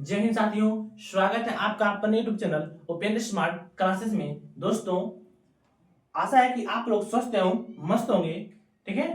जय हिंद साथियों, स्वागत है आपका अपने YouTube channel Upendra smart classes में। दोस्तों, आशा है कि आप लोग स्वस्थ एवं मस्त होंगे। ठीक है,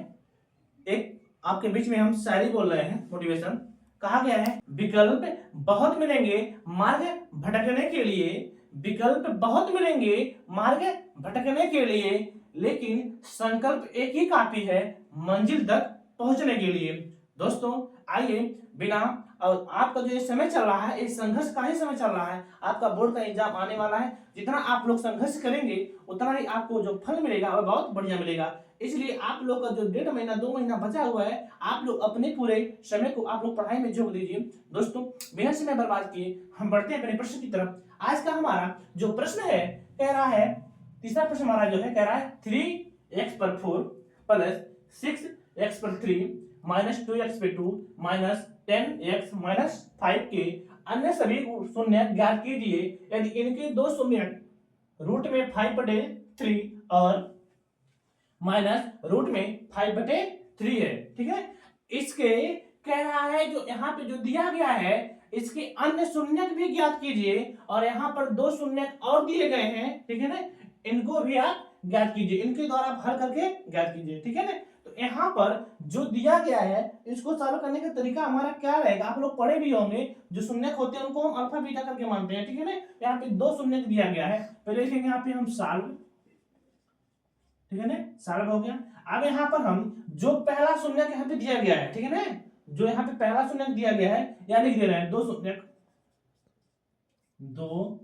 एक आपके बीच में हम शायरी बोल रहे हैं। मोटिवेशन कहा गया है, विकल्प बहुत मिलेंगे मार्ग भटकने के लिए, विकल्प बहुत मिलेंगे मार्ग भटकने के लिए, लेकिन संकल्प एक ही काफी है मंजिल तक पहुंचने के लिए। दोस्तों, आइए बिना और आपका जो ये समय चल रहा है, इस संघर्ष का ही समय चल रहा है। आपका बोर्ड का एग्जाम आने वाला है। जितना आप लोग संघर्ष करेंगे उतना ही आपको जो फल मिलेगा वह बहुत बढ़िया मिलेगा। इसलिए आप लोग का जो 1.5 महीना 2 महीना बचा हुआ है, आप लोग अपने पूरे समय को आप लोग पढ़ाई में झोंक दीजिए। दोस्तों, बिना समय बर्बाद किए हम बढ़ते हैं अपने प्रश्न की तरफ। आज का हमारा जो प्रश्न है, कह रहा है, तीसरा प्रश्न हमारा जो है कह रहा है 3x पर 4 प्लस 6x पर 3 माइनस 2x पे 2 माइनस 10x माइनस 5 के अन्य सभी शून्य ज्ञात कीजिए यदि इनके दो शून्य रूट में 5/3 और माइनस रूट में 5/3 है। ठीक है, इसके कह रहा है जो यहाँ पे जो दिया गया है, इसके अन्य शून्य भी ज्ञात कीजिए और यहाँ पर दो शून्य और दिए गए हैं। ठीक है ना, इनको भी आप ज्ञात कीजिए, इनके द्वारा आप हल करके ज्ञात कीजिए। ठीक है ना, तो यहाँ पर जो दिया गया है इसको सॉल्व करने का तरीका हमारा क्या रहेगा, आप लोग पढ़े भी होंगे। जो शून्य होते हैं उनको हम अल्फा बीटा करके मानते हैं। ठीक है ना, यहाँ पे दो शून्य दिया गया है, पहले लिखेंगे यहाँ पे हम सॉल्व। ठीक है ना, सॉल्व हो गया। अब यहाँ पर हम जो पहला शून्य यहाँ पे दिया गया है, ठीक है ना, जो यहाँ पे पहला शून्य दिया गया है यहाँ लिख दे रहे हैं 2 शून्य 2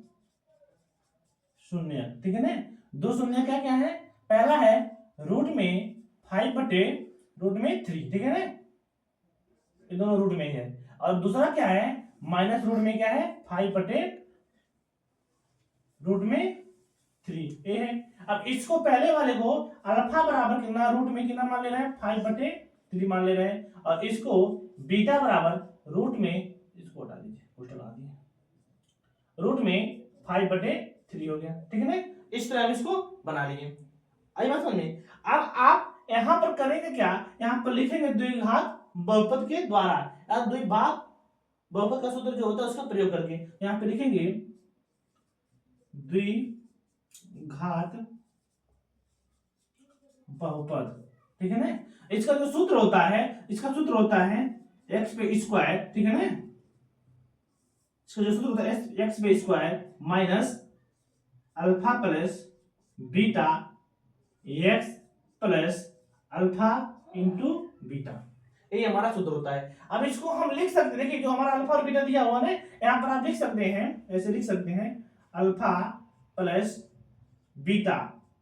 शून्य। ठीक है ना, 2 शून्य क्या क्या है, पहला है रूट में 5/√3। ठीक है ना, ये दोनों रूट में है। और दूसरा क्या है, माइनस रूट में क्या है 5/√3 ये है। अब इसको पहले वाले को अल्फा बराबर कितना रूट में कितना मान ले रहे हैं 5/3 मान ले रहे हैं, और इसको बीटा बराबर रूट में, इसको हटा दीजिए, उल्टा लगा दिए, रूट में 5/3 हो गया। ठीक है ना, इस तरह इसको बना लीजिए। आई बात समझ में। अब आप यहां पर करेंगे क्या, यहां पर लिखेंगे द्विघात बहुपद के द्वारा, या द्विघात बहुपद का सूत्र जो होता है उसका प्रयोग करके यहां पे लिखेंगे द्विघात बहुपद। ठीक है ना, इसका जो सूत्र होता है, इसका सूत्र होता है x पे स्क्वायर। ठीक है ना, इसका जो सूत्र होता है x पे square minus alpha plus beta x plus alpha into beta, ये हमारा सूत्र होता है। अब इसको हम लिख सकते हैं, देखिए जो हमारा अल्फा और बीटा दिया हुआ है यहाँ पर आप लिख सकते हैं, ऐसे लिख सकते हैं अल्फा प्लस बीटा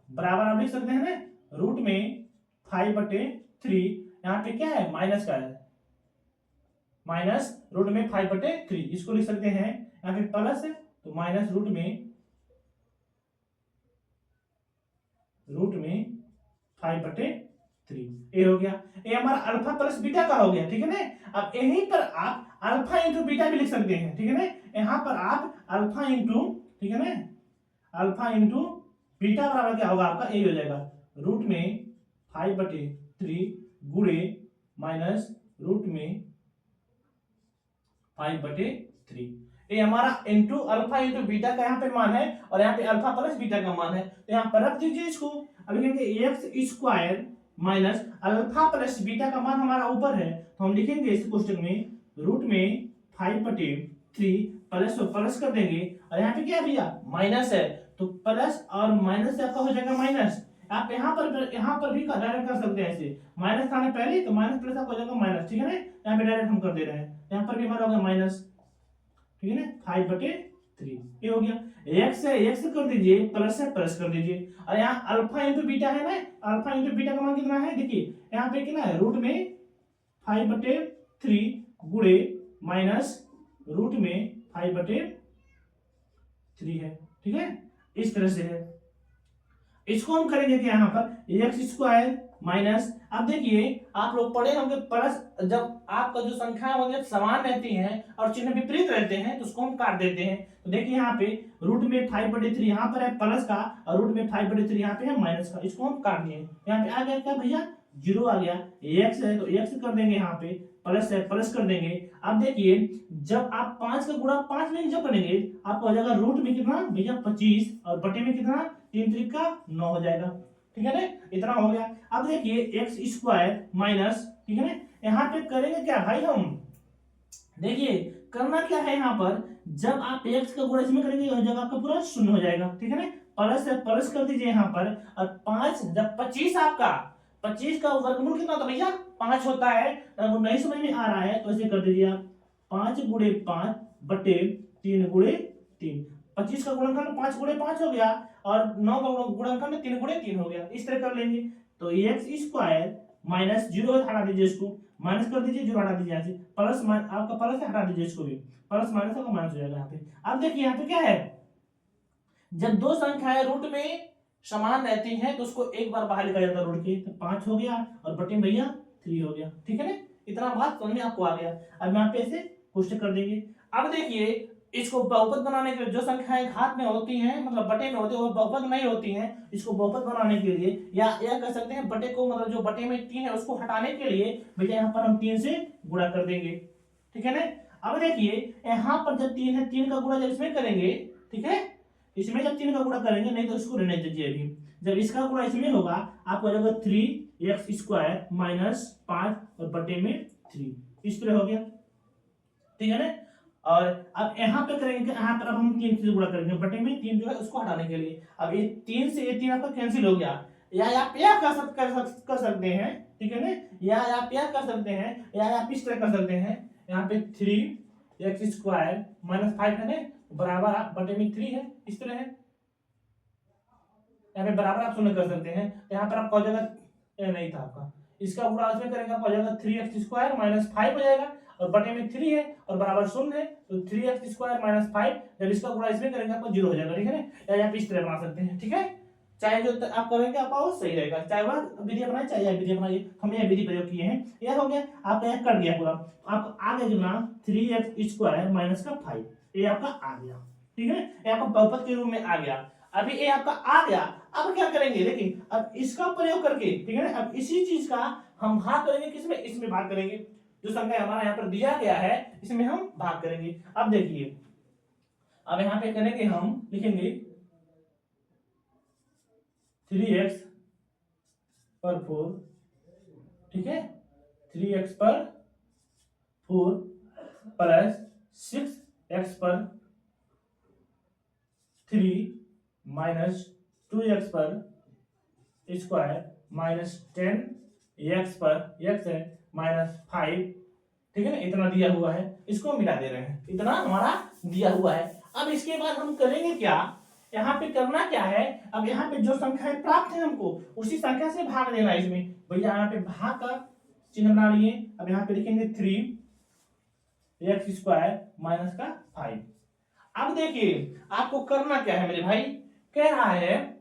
बराबर आप लिख सकते हैं ना रूट में 5/3, यहाँ पे क्या है माइनस का है, माइनस रूट में 5/3, इसको लिख सकते हैं यहाँ पे प्लस है तो माइनस रूट में 5/3 ये हो गया। ये हमारा अल्फा प्लस बीटा का हो गया। ठीक है ना, अब यहीं पर आप अल्फा इंटू बीटा भी लिख सकते हैं। ठीक है ना, यहाँ पर आप अल्फा इंटू, ठीक है ना, अल्फा इंटू बीटा बराबर क्या होगा आपका, ये हो जाएगा रूट में 5/3 गुणे माइनस रूट में 5/3। ये हमारा इंटू अल्फा इंटू बीटा का यहाँ पे मान है और यहाँ पे अल्फा प्लस बीटा का मान है, तो यहाँ पर रख दीजिए इसको। अब लिखेंगे x square minus alpha plus beta का मान हमारा ऊपर है, तो हम लिखेंगे इस क्वेश्चन में रूट में 5/3 प्लस तो प्लस कर देंगे, और यहाँ पे क्या भैया माइनस है, तो प्लस और माइनस से आपका हो जाएगा माइनस। आप यहाँ पर भी डायरेक्ट कर सकते हैं, ऐसे माइनस था ना पहले, तो माइनस प्लस आपका हो जाएगा माइनस। ठीक है ना, यहाँ पे डायरेक्ट हम कर दे रहे हैं, यहाँ पर भी हमारा होगा माइनस। ठीक है ना, 5/3 ये हो गया। एक्स है एक्स कर दीजिए, प्लस है प्लस कर दीजिए, और यहाँ अल्फा इंटू बीटा है ना, अल्फा इंटू बीटा का मान कितना है, देखिए यहाँ पे कितना है रूट में 5/3 गुणे माइनस रूट में 5/3 है। ठीक है, इस तरह से है। इसको हम करेंगे कि यहाँ पर एक्स स्क्वायर माइनस, अब देखिए आप लोग पढ़े होंगे प्लस, जब आपका जो संख्या होंगे समान रहती हैं और चिन्ह विपरीत रहते हैं तो उसको हम काट देते हैं। तो देखिए यहाँ पे रूट में 5/3 यहाँ पर है प्लस का, और रूट में 5/3 यहाँ पे है माइनस का, इसको हम काट दिए। यहाँ पे आ गया क्या भैया, 0 आ गया। एक्स है तो एक्स कर देंगे यहाँ पे प्लस है प्लस कर देंगे। अब देखिए जब आप 5 का गुणा 5 में जब करेंगे आपको हो जाएगा रूट में कितना भैया 25 और बटे में कितना 3 त्रिक का 9 हो जाएगा, ठीक है ना, इतना हो गया। अब देखिए एक्स स्क्वायर माइनस, ठीक है ना, यहाँ पे करेंगे क्या भाई हम, देखिए करना क्या है यहाँ पर, जब आप एक्स का गुणा इसमें करेंगे हो जाएगा आपका पूरा शून्य हो जाएगा, ठीक है ना, प्लस है प्लस कर दीजिए यहाँ पर। और 5 जब 25 आपका 25 का वर्गमूल कितना होता है भैया 5 होता है, अगर वो नहीं समझ में आ रहा है तो ऐसे कर दीजिए आप 5 गुणे 5 बटे 3 गुणे 3। 25 का गुणनखंड 5 गुणे 5 हो गया और 9 का गुणनखंड 3 गुणे 3 हो गया, इस तरह कर लेंगे। तो एक्स स्क्वायर माइनस जीरो हटा दीजिए, इसको माइनस कर दीजिए, जीरो हटा दीजिए यहाँ से, प्लस आपका प्लस हटा दीजिए, इसको भी प्लस माइनस का माइनस हो जाएगा यहाँ पे। अब देखिए यहाँ पे क्या है, जब दो संख्याएं रूट में समान रहती हैं तो उसको एक बार बाहर लिखा जाता है रूट के, तो 5 हो गया और बटे भैया 3 हो गया, ठीक है ना, इतना बात समझ में आपको आ गया। अब यहाँ पे ऐसे पुष्ट कर देंगे। अब देखिए इसको बहुपद बनाने के लिए जो संख्याएं घात में होती हैं मतलब बटे में होती है वो बहुपद नहीं होती हैं, इसको बहुपद बनाने के लिए या कह सकते हैं बटे को मतलब जो बटे में 3 है उसको हटाने के लिए भैया यहाँ पर हम 3 से गुणा कर देंगे, ठीक है ना। अब देखिए यहाँ पर जब 3 है 3 का गुणा जब इसमें करेंगे, ठीक है, इसमें जब 3 का गुणा करेंगे, नहीं तो इसको रहने दीजिए अभी, जब इसका गुणा इसमें होगा आपको हो जाएगा 3x स्क्वायर माइनस 5 और बटे में 3, इस तरह हो गया, ठीक है ना। और अब यहाँ पे करेंगे, यहाँ पर अब हम 3 से गुणा करेंगे, बटे में 3 जो है उसको हटाने के लिए। अब ये 3 से ये 3 आपका कैंसिल हो गया, या आप यह कर सकते हैं, ठीक है ना, या आप यह कर सकते हैं, या आप इस तरह कर सकते हैं, यहाँ पे 3x स्क्वायर माइनस 5 है ना बराबर बटे में 3 है, इस तरह है, यहाँ पे बराबर आप शून्य कर सकते हैं। यहाँ पर आपका हो जाएगा नहीं था आपका, इसका गुणा इसमें करेंगे आपका हो जाएगा 3x स्क्वायर माइनस 5 हो जाएगा और बटे में 3 है और बराबर शून्य है, तो 3x स्क्वायर माइनस 5 जब इसका गुणा इसमें करेंगे आपको 0 हो जाएगा, ठीक है ना, या आप इस तरह बना सकते हैं, ठीक है, चाहे जो आप करेंगे आपका वो सही रहेगा, चाहे वह विधि अपनाए चाहे यह विधि अपनाइए, हम यह विधि प्रयोग किए हैं, यह हो गया आपका, यह कर दिया पूरा। आप आगे जो ना 3x स्क्वायर माइनस का 5 ये आपका आ गया, ठीक है, ये आपका बहुपद के रूप में आ गया। अभी ये आपका आ गया, अब क्या करेंगे लेकिन अब इसका प्रयोग करके, ठीक है ना, अब इसी चीज का हम भाग करेंगे, किसमें, इसमें भाग करेंगे, जो संख्या हमारा यहाँ पर दिया गया है इसमें हम भाग करेंगे। अब देखिए अब यहाँ पे करेंगे हम लिखेंगे 3x पर 4, ठीक है, 3x पर 4 प्लस 6x पर 3 माइनस 2x पर स्क्वायर माइनस 10x पर x है माइनस 5, ठीक है ना, इतना दिया हुआ है, इसको मिला दे रहे हैं, इतना हमारा दिया हुआ है। अब इसके बाद हम करेंगे क्या, यहाँ पे करना क्या है, अब यहाँ पे जो संख्याएं प्राप्त है हमको उसी संख्या से भाग देना है इसमें, भैया यहाँ पे भाग का चिन्ह बना लिए। अब यहाँ पे लिखेंगे 3x स्क्वायर माइनस का 5। अब देखिए आपको करना क्या है मेरे भाई, कह रहा है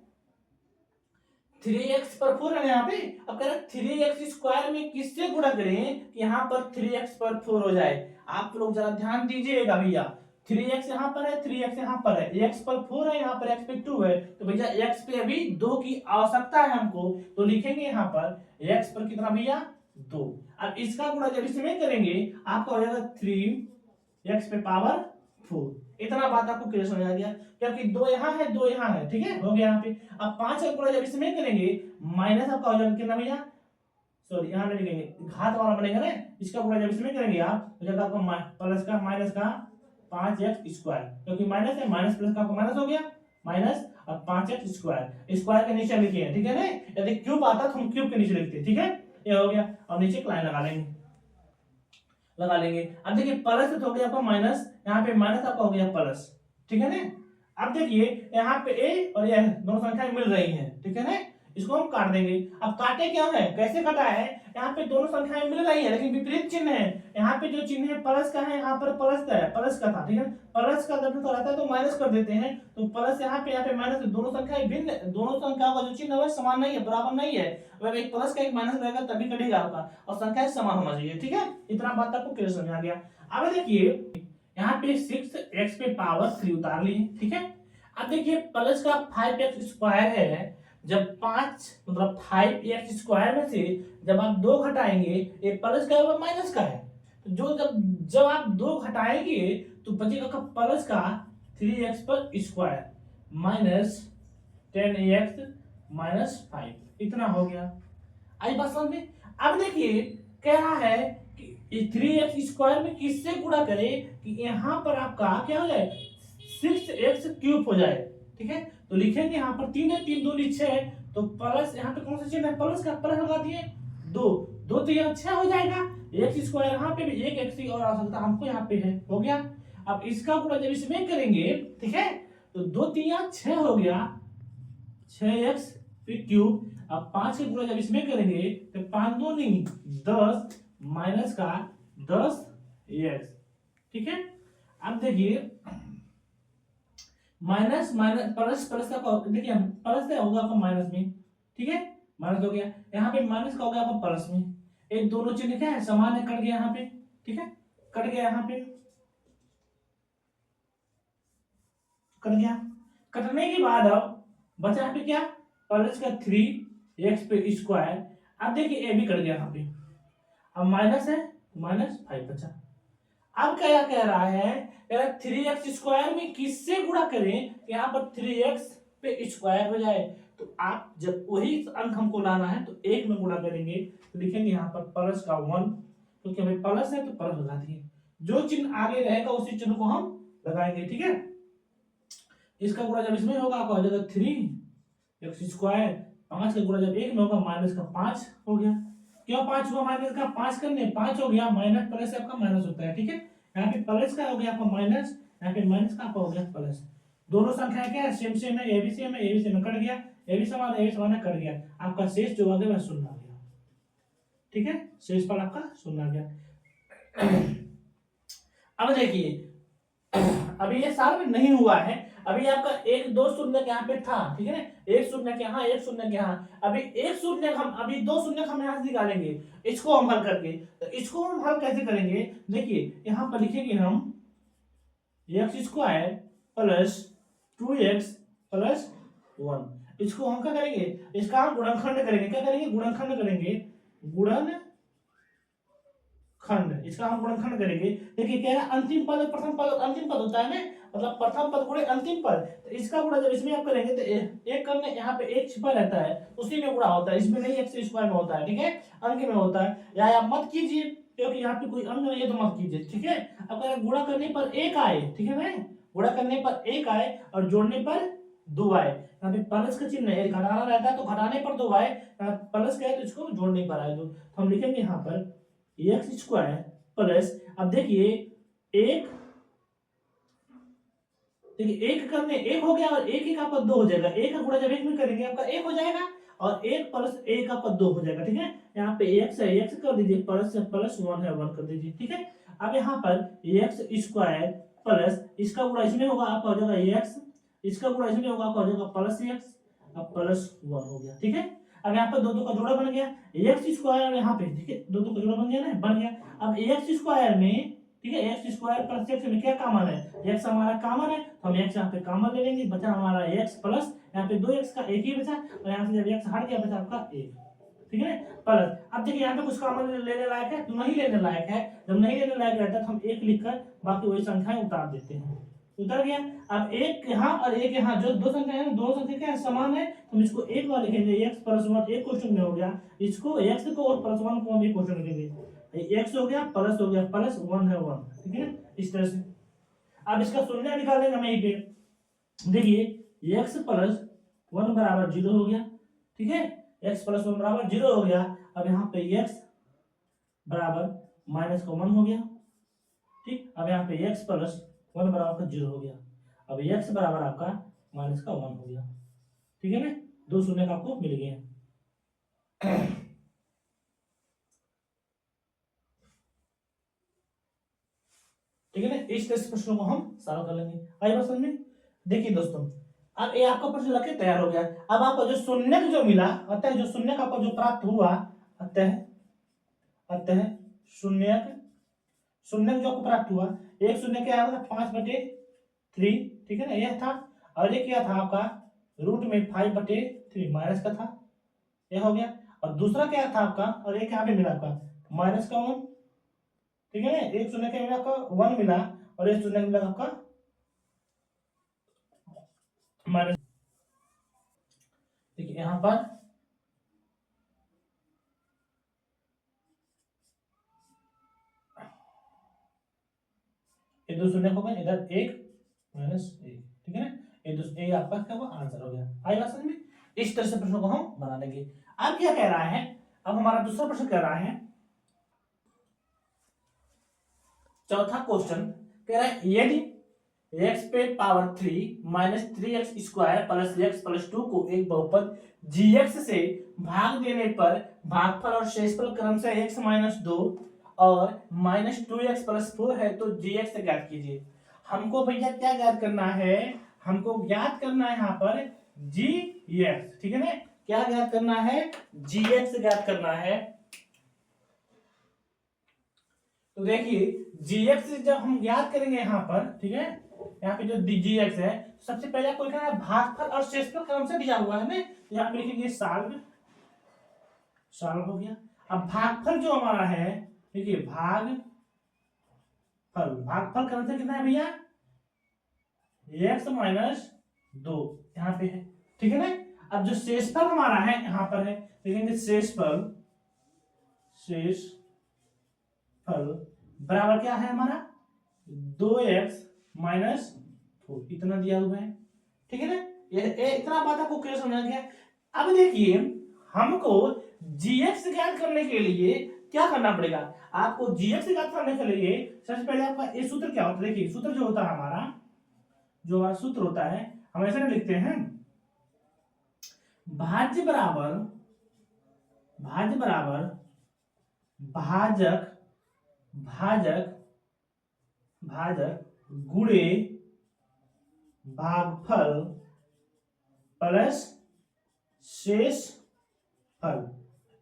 3x पर 4 है यहाँ पे, अब कह रहा है 3x स्क्वायर में किससे गुणा करें कि यहाँ पर 3x पर 4 हो जाए। आप लोग जरा ध्यान दीजिएगा भैया, 3x यहाँ पर है 3x यहाँ पर है, x पर 4 है यहाँ पर x पे 2 है, तो भैया x पे अभी 2 की आवश्यकता है हमको, तो लिखेंगे यहाँ पर x पर कितना भैया 2। अब इसका गुणा जब इसमें करेंगे आपका हो जाएगा 3x पे पावर 4। इतना बात आपको क्लियर समझ आ गया, क्योंकि 2 यहाँ है 2 यहाँ है, ठीक है, हो गया यहाँ पे। अब 5 का गुणा जब इसमें करेंगे माइनस आपका हो जाएगा कितना भैया, सॉरी यहाँ नहीं लिखेंगे, घात वाला बनेगा ना, इसका गुणा जब इसमें करेंगे आप हो जाएगा आपका प्लस का माइनस का 5x स्क्वायर, क्योंकि माइनस है माइनस प्लस का आपका माइनस हो गया माइनस और 5x स्क्वायर, स्क्वायर के नीचे लिखे हैं, ठीक है ना, यदि क्यूब आता तो हम क्यूब के नीचे लिखते, ठीक है, ये हो गया। और नीचे लाइन लगा लेंगे। अब देखिए प्लस हो गया आपका माइनस, यहाँ पे माइनस आपका हो गया प्लस, ठीक है ना। अब देखिए यहाँ पे ए और ये दोनों संख्याएं मिल रही हैं, ठीक है ना, इसको हम काट देंगे। अब काटे क्या है, कैसे कटा है, यहाँ पे दोनों संख्याएं मिल रही है लेकिन विपरीत चिन्ह है, यहाँ पे जो चिन्ह है प्लस का है, यहाँ पर प्लस का है, प्लस का था, ठीक है, प्लस का जब रहता है तो माइनस कर देते हैं, तो प्लस यहाँ पे माइनस, दोनों संख्याएं भिन्न, दोनों संख्याओं का जो चिन्ह है समान नहीं है, बराबर नहीं है, अगर एक प्लस का एक माइनस रहेगा तभी कटेगा आपका, और संख्याएं समान होना चाहिए, ठीक है, इतना बात आपको क्लियर समझ आ गया। अब देखिए यहाँ पे 6x पे पावर 3 उतार लिए, ठीक है। अब देखिए प्लस का 5x स्क्वायर है, जब 5 मतलब 5x स्क्वायर में से जब आप 2 घटाएंगे, एक प्लस का है और माइनस का है, जो जब आप 2 घटाएंगे तो बचेगा का प्लस का 3x पर स्क्वायर माइनस 10x माइनस 5, इतना हो गया। आई बात समझ में? अब देखिए कह रहा है कि 3x स्क्वायर में किससे गुणा करें कि यहाँ पर आपका क्या हो जाए 6x³ हो जाए। ठीक है, तो लिखेंगे यहाँ पर 3 है, 3 2 6, तो प्लस यहाँ पे कौन सा चिन्ह है, प्लस का प्लस लगा दिए 2 2, तो यह 6 हो जाएगा। x² यहाँ पे भी एक x और आवश्यकता हमको यहाँ पे है, हो गया। अब इसका गुणा जब इसमें करेंगे, ठीक है, तो 2 3 6 हो गया, 6x³ अब 5 के गुणा जब इसमें करेंगे तो 5 2 नहीं 10 माइनस का 10x। ठीक है, अब देखिए माइनस माइनस प्लस प्लस का देखिए प्लस का होगा आपका माइनस में, ठीक है, माइनस हो गया, यहाँ पे माइनस का हो गया आपका प्लस में, एक दोनों चिन्ह क्या है समान है, कट गया यहाँ पे, ठीक है, कट गया यहाँ पे, कट गया। कटने के बाद अब बचा यहाँ पे क्या प्लस का 3x² अब देखिए ए भी कट गया यहाँ पे, अब माइनस है -5 बचा। अब क्या कह रहा है, कह रहा है 3x² में किससे गुणा करें, यहाँ पर 3x² हो जाए, तो आप जब वही अंक हमको लाना है तो 1 में गुणा करेंगे, तो लिखेंगे यहाँ पर प्लस का 1, क्योंकि हमें प्लस है तो प्लस लगा दिए, जो चिन्ह आगे रहेगा उसी चिन्ह को हम लगाएंगे। ठीक है, इसका गुणा जब इसमें होगा आपका हो जाएगा 3x², 5 का गुणा जब 1 में होगा माइनस का 5 हो गया। क्यों 5 हुआ माइनस का, 5 करने 5 हो गया, माइनस प्लस से आपका माइनस होता है। ठीक है, यहाँ पे प्लस का हो गया आपका माइनस, यहाँ पे माइनस का आपका हो गया प्लस। दोनों संख्या क्या है सेम सेम है, ए भी सेम है, ए भी सेम कट गया, ए भी समान है, ए भी समान है, कट गया, आपका शेष जो आ गया वह शून्य आ गया। ठीक है, शेष पर आपका शून्य आ गया। अब देखिए अभी ये साल में नहीं हुआ है, अभी आपका 1 2 शून्य यहाँ पे था, ठीक है ना, 1 शून्य के यहाँ 1 शून्य के यहाँ, अभी 1 शून्य हम अभी 2 शून्य हम यहाँ से निकालेंगे, इसको हम हल करके, तो इसको हम हल कैसे करेंगे, देखिए यहाँ पर लिखेंगे हम x² प्लस 2x प्लस 1, इसको हम क्या करेंगे, इसका हम गुणनखंड करेंगे, क्या करेंगे गुणनखंड करेंगे, गुणनखंड, इसका हम गुणनखंड करेंगे। देखिए क्या है अंतिम पद प्रथम पद अंतिम पद होता है ना, मतलब प्रथम पद गुणे अंतिम पद, तो इसका गुणा जब इसमें आप करेंगे तो एक करने यहाँ पे एक छिपा रहता है उसी में गुणा होता है, इसमें नहीं x² में होता है। ठीक है, अंक में होता है, या आप मत कीजिए क्योंकि यहाँ पे कोई अंक नहीं है तो मत कीजिए। ठीक है, अगर गुणा करने पर 1 आए, ठीक है ना, गुणा करने पर 1 आए और जोड़ने पर 2 आए, यहाँ पे प्लस का चिन्ह है, घटाना रहता है तो घटाने पर 2 आए, प्लस का है तो इसको जोड़ने पर आए 2, तो हम लिखेंगे यहाँ पर x² प्लस, अब देखिए एक, देखिए एक करने 1 हो गया और 1 1 आपका 2 हो जाएगा, 1 का गुणा जब 1 में करेंगे आपका 1 हो जाएगा और 1 प्लस 1 आपका 2 हो जाएगा। ठीक है, यहाँ पे x है, x कर दीजिए, प्लस से प्लस 1 है 1 कर दीजिए। ठीक है, अब यहाँ पर x² प्लस इसका गुणा इसमें होगा आपका हो जाएगा x, इसका गुणा इसमें होगा आपका हो जाएगा प्लस x, अब प्लस 1 हो गया। ठीक है, अब यहाँ पर 2 2 का जोड़ा बन गया, x² यहाँ पे, ठीक है 2 2 का जोड़ा बन गया ना, बन गया। अब x² में, ठीक है, x² प्लस x में क्या कॉमन है, x हमारा कॉमन है तो हम x यहाँ पे कॉमन ले लेंगे, बचा हमारा x प्लस यहाँ पे 2x का 1 ही बचा, और यहाँ से जब x हट गया बचा आपका 1। ठीक है, प्लस, अब देखिए यहाँ पे कुछ कॉमन लेने लायक है तो नहीं लेने लायक है, जब नहीं लेने लायक रहता है तो हम 1 लिखकर बाकी वही संख्याएं उतार देते हैं, उतर गया। अब 1 यहाँ और 1 यहाँ, जो दो संख्या है दोनों संख्या क्या है समान है, तो हम इसको एक बार लिखेंगे, x प्लस 1 एक क्वेश्चन में हो गया, इसको x को और प्लस 1 को हम एक क्वेश्चन लिखेंगे, x हो गया प्लस 1 है 1। ठीक है, इस तरह से। अब इसका शून्य निकालेंगे हम यहीं पे, देखिए x प्लस 1 बराबर 0 हो गया। ठीक है, x प्लस 1 बराबर 0 हो गया। अब यहाँ पे x बराबर माइनस का 1 हो गया। ठीक, अब यहाँ पे x प्लस 1 बराबर 0 हो गया, अब x बराबर आपका माइनस का 1 हो गया। ठीक है ना, 2 शून्य का आपको मिल गया। ठीक है ना, इस तरह से प्रश्नों को हम सॉल्व कर लेंगे। आई बात समझ में? देखिए दोस्तों, अब ये आपका प्रश्न लग के तैयार हो गया। अब आपको जो शून्य जो मिला, अतः जो शून्य का आपको जो प्राप्त हुआ, अतः शून्य जो आपको प्राप्त हुआ, एक शून्य क्या आया 5/3। ठीक है ना, यह था, और ये क्या था आपका रूट में 5/3 माइनस का था, यह हो गया। और दूसरा क्या था आपका, और एक यहाँ पे मिला आपका -1, ठीक है ना, एक शून्य के मिला आपका 1 मिला और एक शून्य के मिला आपका माइनस। देखिए यहाँ पर ये 2 शून्य हो गए, इधर 1 माइनस 1, ठीक है ना, ये आपका क्या हुआ, आंसर हो गया। आई बात समझ में? इस तरह से प्रश्नों को हम बना लेंगे। अब क्या कह रहा है, अब हमारा दूसरा प्रश्न कह रहा है, चौथा क्वेश्चन कह रहा है यदि x पे power 3 minus 3x square plus x plus 2 को एक बहुपद gx से भाग देने पर भागफल और शेषफल क्रमशः x माइनस 2 और माइनस 2x प्लस 4 है तो gx ज्ञात कीजिए। हमको भैया क्या ज्ञात करना है, हमको ज्ञात करना है यहाँ पर gx, ठीक है ना, क्या ज्ञात करना है, gx ज्ञात करना है। तो देखिए gx जब हम ज्ञात करेंगे यहाँ पर, ठीक है, यहाँ पे जो gx है सबसे पहले आपको लिखना है भागफल और शेषफल क्रम से दिया हुआ है ना, यहाँ पे लिखेंगे साल्व, साल्व हो गया। अब भागफल जो हमारा है, देखिए भागफल, भागफल क्रम से कितना है भैया, x माइनस 2 यहाँ पे है, ठीक है ना। अब जो शेषफल हमारा है यहाँ पर है, लिखेंगे शेषफल, शेषफल बराबर क्या है हमारा 2x माइनस 4, इतना दिया हुआ है, ठीक है ना। ये इतना बात आपको क्लियर समझ गया। अब देखिए हमको gx ज्ञात करने के लिए क्या करना पड़ेगा, आपको gx ज्ञात करने के लिए सबसे पहले आपका ये सूत्र क्या होता है, देखिए सूत्र जो होता है हमारा, जो हमारा सूत्र होता है हम ऐसे नहीं लिखते हैं, भाज्य बराबर, भाज्य बराबर भाजक, भाजक, भाजक गुणे भागफल प्लस शेषफल,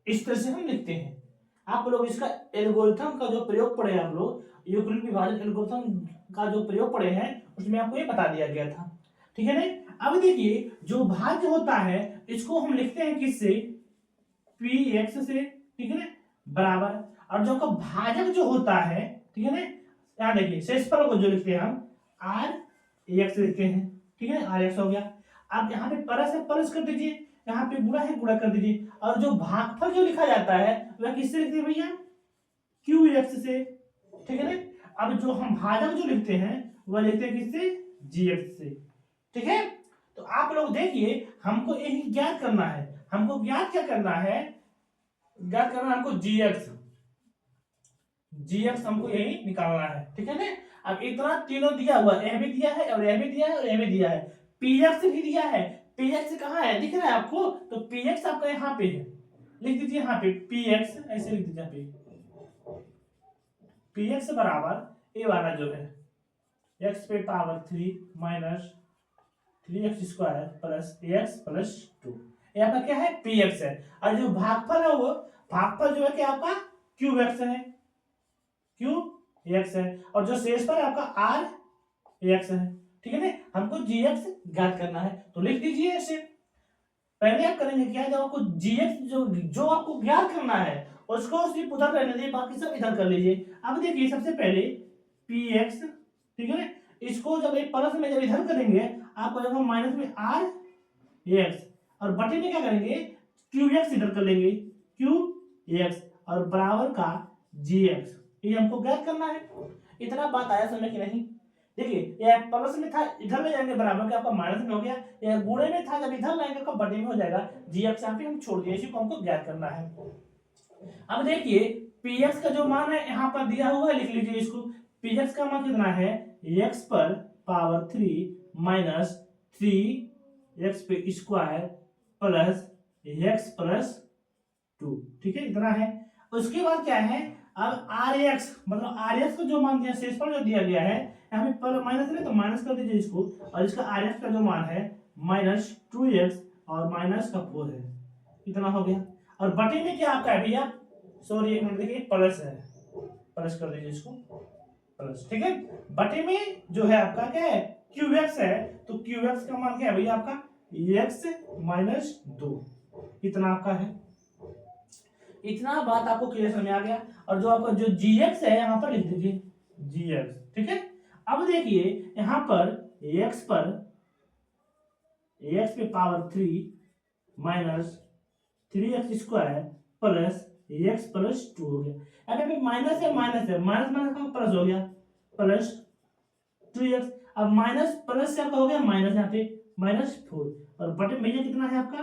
इस तरह से हम लिखते हैं। आप लोग इसका एल्गोरिथम का जो प्रयोग पढ़े, आप लोग यूक्लिड विभाजन एल्गोरिथम का जो प्रयोग पढ़े हैं उसमें आपको ये बता दिया गया था, ठीक है ना। अब देखिए जो भाज्य होता है इसको हम लिखते हैं किससे, px से, ठीक है ना, बराबर, और जो का भाजक जो होता है, ठीक है ना, यहाँ देखिए शेषफल को जो लिखते हैं हम आर एक्स लिखते हैं, ठीक है, आर एक्स हो गया। अब यहाँ पे प्लस है, प्लस कर दीजिए, यहाँ पे गुणा है, गुणा कर दीजिए, और जो भागफल जो लिखा जाता है वह किससे लिखते हैं भैया, क्यू एक्स से, ठीक है ना। अब जो हम भाजक जो लिखते हैं वह लिखते हैं किससे, जी एक्स से, ठीक है। तो आप लोग देखिए हमको यही ज्ञात करना है, हमको ज्ञात क्या करना है, ज्ञात करना हमको जी एक्स, जीएक्स हमको यही निकालना है, ठीक है ना। अब इतना तीनों दिया हुआ, यह भी दिया है और यह भी दिया है और यह भी दिया है, पीएक्स भी दिया है, पीएक्स कहाँ है दिख रहा है आपको, तो पीएक्स आपका यहाँ पे है, लिख दीजिए यहाँ पे पीएक्स, ऐसे लिख दीजिए यहाँ पे पीएक्स बराबर ए वाला जो है एक्स पे power 3 minus 3x square plus x plus 2, ये आपका क्या है पीएक्स है, और जो भागफल है वो भागफल जो है क्या आपका क्यू एक्स है, क्यू एक्स है, और जो शेषफल है आपका आर एक्स है, ठीक है ना। हमको जी एक्स ज्ञात करना है तो लिख दीजिए ऐसे। पहले आप करेंगे क्या, जब आपको जी एक्स जो आपको ज्ञात करना है उसको सिर्फ उधर रहने दीजिए, बाकी सब इधर कर लीजिए। अब देखिए सबसे पहले पी एक्स, ठीक है ना, इसको जब एक प्लस में जब इधर करेंगे आपको जब हम माइनस में आर एक्स, और बटे में क्या करेंगे क्यू एक्स इधर कर लेंगे, क्यू एक्स और बराबर का जी एक्स, ये हमको ज्ञात करना है। इतना बात आया समझ कि नहीं। देखिए ये प्लस में था, इधर ले जाएंगे बराबर का आपका माइनस में हो गया, ये गुणे में था, जब इधर लाएंगे आपका बटे में हो जाएगा, जी एक्स यहाँ पे हम छोड़ दिए, इसी को हमको ज्ञात करना है। अब देखिए पी एक्स का जो मान है यहाँ पर दिया हुआ है, लिख लीजिए इसको, पी एक्स का मान कितना है एक्स पर पावर 3 माइनस 3 एक्स पे स्क्वायर प्लस एक्स प्लस 2, ठीक है, इतना है। उसके बाद क्या है, अब आर एक्स मतलब आर एक्स को जो मान दिया, शेषफल जो दिया गया है, यहाँ पे पर माइनस है तो माइनस कर दीजिए इसको, और इसका आर एक्स का जो मान है माइनस 2x और माइनस का 4 है, इतना हो गया। और बटे में क्या आपका है भैया, सॉरी एक मिनट देखिए प्लस है, प्लस कर दीजिए इसको, प्लस, ठीक है। बटे में जो है आपका क्या है क्यू एक्स है, तो क्यू एक्स का मान क्या है भैया आपका x माइनस 2, इतना आपका है। इतना बात आपको क्लियर समझ में आ गया। और जो आपका जो gx है यहाँ पर लिख दीजिए gx, ठीक है। अब देखिए यहाँ पर x पे power 3 minus 3x² plus x plus 2 हो गया। अब यहाँ पे माइनस है, माइनस का प्लस हो गया प्लस 2x। अब माइनस प्लस से आपका हो गया माइनस, यहाँ पे -4 और बटे भैया कितना है आपका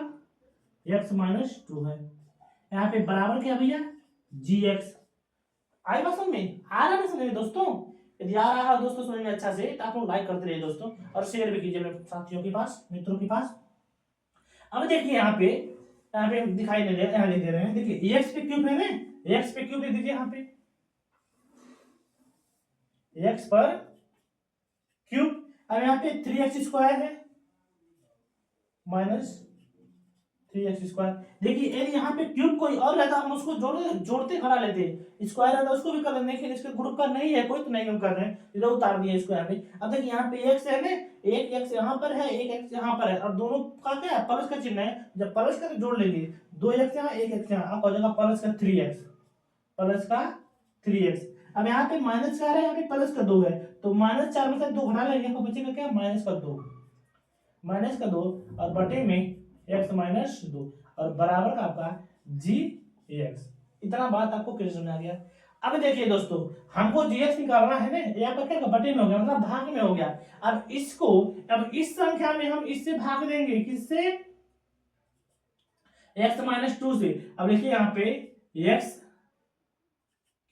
x -2 है। यहाँ पे बराबर क्या भैया gx। आई बात समझ में? आ रहा है समझ में दोस्तों? यदि आ रहा है दोस्तों समझ में अच्छा से तो आप लोग लाइक करते रहिए दोस्तों, और शेयर भी कीजिए मेरे साथियों के पास, मित्रों के पास। अब देखिए यहाँ पे दिखाई दे रहे हैं, देखिए x पे क्यूब है ना, x पे क्यूब लिख दीजिए यहाँ पे x पर क्यूब। अब यहाँ पे 3x² है माइनस 3x²। देखिए यदि यहाँ पे क्यूब कोई और रहता हम उसको जोड़ते खड़ा लेते, स्क्वायर रहता उसको भी कर लेते, लेकिन इसके ग्रुप का नहीं है कोई तो नहीं हम कर रहे हैं, इधर उतार दिए इसको यहाँ पे। अब देखिए यहाँ पे x है ना, एक x यहाँ पर है, एक x यहाँ पर है, और दोनों का क्या है प्लस का चिन्ह है। जब प्लस का जोड़ लेंगे 2x यहाँ 1x यहाँ, अब हो जाएगा प्लस का 3x, प्लस का 3x। अब यहाँ पे माइनस 4 है, यहाँ पे प्लस का 2 है, तो -4 में से 2 घटा लेंगे, आपको बचेगा क्या -2 और बटे में x -2 और बराबर का आपका gx। इतना बात आपको क्लियर समझ आ गया। अब देखिए दोस्तों हमको gx निकालना है ना, ये आपका क्या बटे में हो गया, मतलब भाग में हो गया। अब इसको, अब इस संख्या में हम इससे भाग देंगे, किससे? x -2 से। अब देखिए यहाँ पे x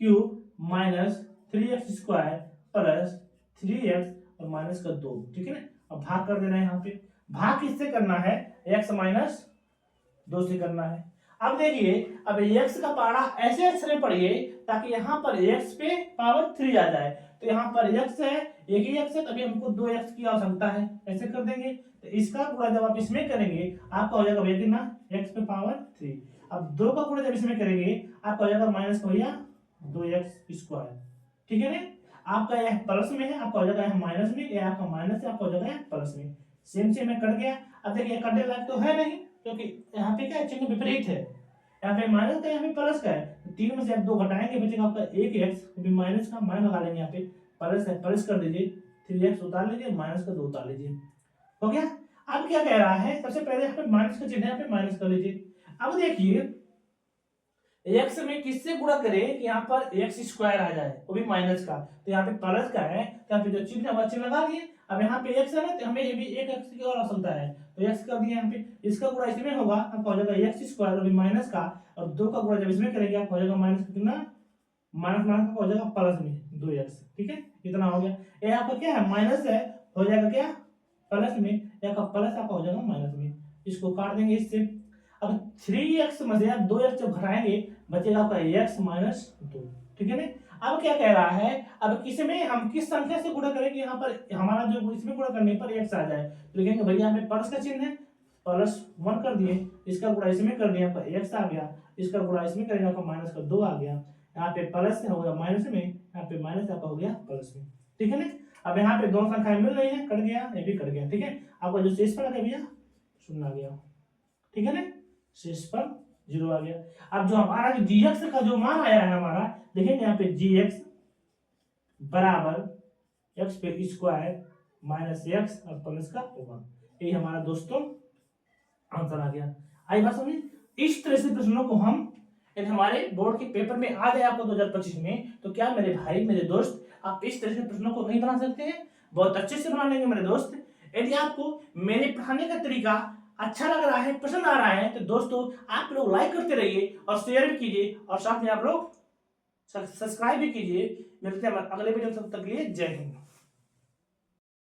cube minus 3x² plus 3x और माइनस का 2, ठीक है ना। अब भाग कर देना है, यहाँ पे भाग किससे करना है? x -2 से करना है। अब देखिए अब x का पारा ऐसे अक्षर में पढ़िए ताकि यहाँ पर x पे पावर 3 आ जाए। तो यहाँ पर x है, एक ही x है, तभी हमको 2x की आवश्यकता है, ऐसे कर देंगे। तो इसका गुणा जब आप इसमें करेंगे आपका हो जाएगा भैया कितना, x पे पावर 3। अब 2 का गुणा जब इसमें करेंगे आपका हो जाएगा माइनस भैया 2x², ठीक है ना। आपका यह प्लस में है, आपका हो जाएगा माइनस में, यह आपका माइनस है, आपका हो जाएगा प्लस में। सेम में कट गया। अब देखिए कटने लायक तो है नहीं, क्योंकि यहाँ पे क्या चिन्ह विपरीत है, यहाँ पे माइनस का यहाँ पे प्लस का है, तो 3 में से आप 2 घटाएंगे बचेगा आपका 1x, माइनस का माइनस लगा लेंगे, यहाँ पे प्लस है प्लस कर दीजिए, 3x उतार लीजिए, माइनस का 2 उतार लीजिए, हो गया। अब क्या कह रहा है, सबसे पहले यहाँ पे माइनस का चिन्ह है, यहाँ पे माइनस कर लीजिए। अब देखिए x में किससे गुणा करें कि यहाँ पर x² आ जाए, वो भी माइनस का, तो यहाँ पे प्लस का है, तो यहाँ पे जो चिन्ह है चिन्ह लगा दिए। अब यहाँ पे x है ना, तो हमें ये भी एक x की और आवश्यकता है, तो x कर दिए यहाँ पे, इसका गुणा इसमें होगा, आपका हो जाएगा x² और माइनस का, और 2 का गुणा जब इसमें करेंगे आपका हो जाएगा माइनस कितना, माइनस का हो जाएगा प्लस में 2x, ठीक है। इतना हो गया। ये आपका क्या है माइनस है, हो जाएगा क्या प्लस में, या का प्लस आपका हो जाएगा माइनस में, इसको काट देंगे इससे। अब 3x में से आप 2x जब घटाएंगे बचेगा आपका x -2, ठीक है ना। अब क्या कह रहा है, अब किसमें हम किस संख्या से गुणा करें कि यहाँ पर हमारा जो इसमें गुणा करने पर x आ जाए, तो लिखेंगे भैया यहाँ पे प्लस का चिन्ह है, +1 कर दिए, इसका गुणा इसमें कर दिया आपका x आ गया, इसका गुणा इसमें करेंगे आपका माइनस का 2 आ गया, यहाँ पे प्लस हो गया माइनस में, यहाँ पे माइनस आपका हो गया प्लस में, ठीक है ना। अब यहाँ पे दोनों संख्याएं मिल रही है, कट गया, ये भी कट गया, ठीक है। आपका जो शेष पड़ा भैया 0 आ गया, ठीक है ना, शेष पर 0 आ गया। अब जो हमारा जो gx का जो मान आया है हमारा, देखेंगे यहाँ पे gx बराबर x पे स्क्वायर माइनस x और प्लस का 1, यही हमारा दोस्तों आंसर आ गया। आई बात समझ? इस तरह से प्रश्नों को हम यदि हमारे बोर्ड के पेपर में आ जाए आपको 2025 में, तो क्या मेरे भाई मेरे दोस्त आप इस तरह से प्रश्नों को नहीं बना सकते हैं? बहुत अच्छे से बना लेंगे मेरे दोस्त। यदि आपको मेरे पढ़ाने का तरीका अच्छा लग रहा है, पसंद आ रहा है, तो दोस्तों आप लोग लाइक करते रहिए और शेयर भी कीजिए, और साथ में आप लोग सब्सक्राइब भी कीजिए। मिलते हैं अगले वीडियो में, तब तक के लिए जय हिंद।